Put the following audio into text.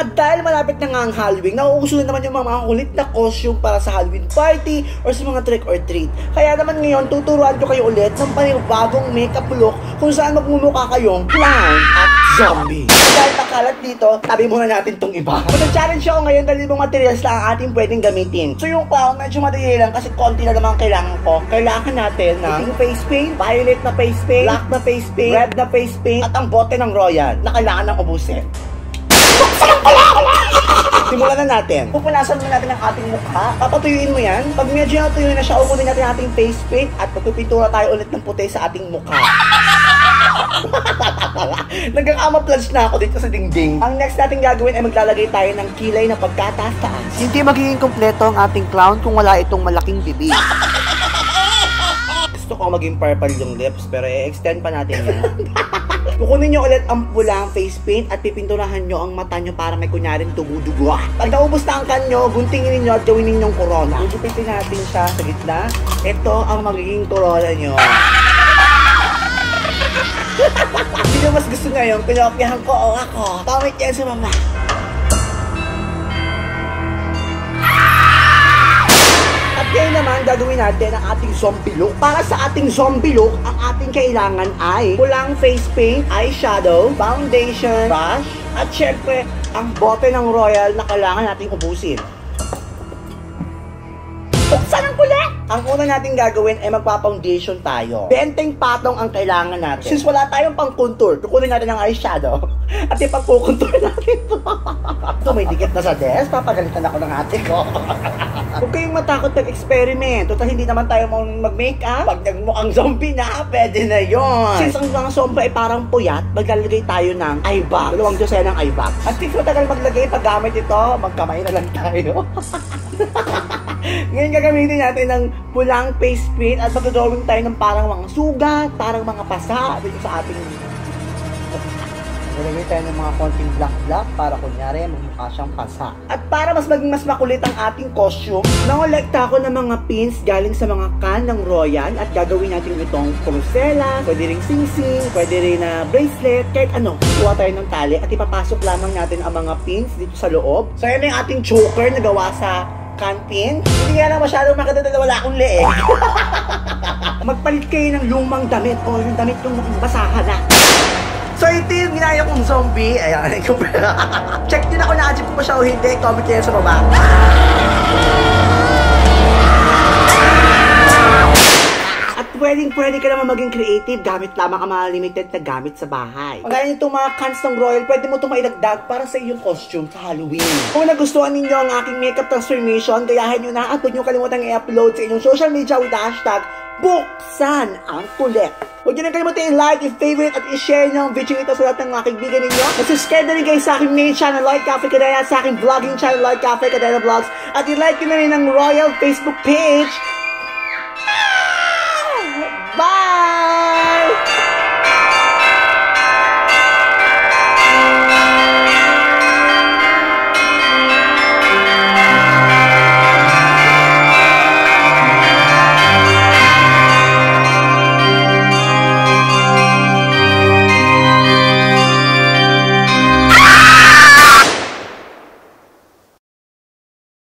At dahil malapit na nga ang Halloween, nauuso na naman yung mga kulit na costume para sa Halloween party or sa mga trick or treat. Kaya naman ngayon, tuturuan ko kayo ulit ng panibagong makeup look kung saan magmumukha kayong clown at zombie. Dahil makalat dito, tabi muna natin tong iba. Mag-challenge ako ngayon dahil ibang materials lang ang ating pwedeng gamitin. So yung clown, medyo madali lang kasi konti na naman kailangan ko. Kailangan natin ng face paint, violet na face paint, black na face paint, red na face paint, at ang bote ng Royal na kailangan ng ubusin. Simulan na natin. Pupunasan mo natin ang ating mukha. Papatuyuin mo yan. Pag medyo natuyo na siya, upunin natin ang ating face paint at pagpipintura tayo ulit ng puti sa ating mukha. Nagkakamouflage na ako dito sa dingding. Ang next natin gagawin ay maglalagay tayo ng kilay na pagkataas-taas. Hindi magiging kompleto ang ating clown kung wala itong malaking bibig. Gusto ko maging purple yung lips pero i-extend pa natin yan. Kukunin nyo ulit ang pulang face paint at pipinturahan nyo ang mata nyo para may kunyaring dugo-dugo. Pag naubos na ang kanyo, guntingin ninyo at gawin ninyong corona. Gugupitin natin siya sa gitna. Ito ang magiging corona nyo. Hindi nyo mas gusto ngayon, pinopyahan ko o ako. Pamit yan sa mama. Ngayon naman, gagawin natin ang ating zombie look. Para sa ating zombie look, ang ating kailangan ay pulang face paint, eyeshadow, foundation, brush, at syempre, ang bote ng Royal na kailangan nating ubusin. Buksan ang kulit! Ang una natin gagawin ay magpa-foundation tayo. 20 patong ang kailangan natin. Since wala tayong pang-contour, kukunin natin ang eyeshadow at ipag-contour natin ito. Ito, may dikit na sa desk. Papagalitan ako ng ate ko. Huwag kayong matakot mag-experiment. Total, hindi naman tayo mag-makeup. Pag nagmukhang zombie na, pwede na yon. Since ang mga zombie ay parang puyat, maglalagay tayo ng eye bag. 2 dosena ng eye bag. At since matagal maglagay, pag gamit ito, magkamay na lang tayo. Ngayon gagamitin natin ng pulang face paint at magdodrawing tayo ng parang mga sugat, parang mga pasa dito sa ating... Nalagay tayo ng mga konting black para kunyari magmukha siyang pasa. At para mas maging mas makulit ang ating costume, nangolekta ako ng mga pins galing sa mga can ng Royal at gagawin natin itong pulsela, pwede ring sing-sing, pwede rin na bracelet, kahit ano. Kuha tayo ng tali at ipapasok lamang natin ang mga pins dito sa loob. So yan yung ating choker na gawa sa canteen. Hindi nga lang masyadong makita na wala akong leeg. Magpalit kayo ng lumang damit o yung damit yung basahan na. So ito yung ginaya kong zombie. Ayan, check nyo na kung na-achieve ko pa siya o hindi. Comment kayo sa baba. At pwede ka naman maging creative gamit lamang ang mga limited na gamit sa bahay. Kung gaya itong mga cans ng Royal, pwede mo itong mailagdag para sa iyong costume sa Halloween. Kung nagustuhan ninyo ang aking makeup transformation, gayahin nyo na at huwag nyo kalimutan i-upload sa inyong social media with the hashtag Buksan ang Kulit. Huwag nyo na kalimutan i-like, i-favorite at i-share nyo ang video ito sa lahat ng mga kaibigan ninyo. At-subscribe na rin kayo sa aking main channel, Lloyd Cafe Cadena, at sa aking vlogging channel, Lloyd Cafe Cadena Vlogs. At i-like nyo na rin ang Royal Facebook page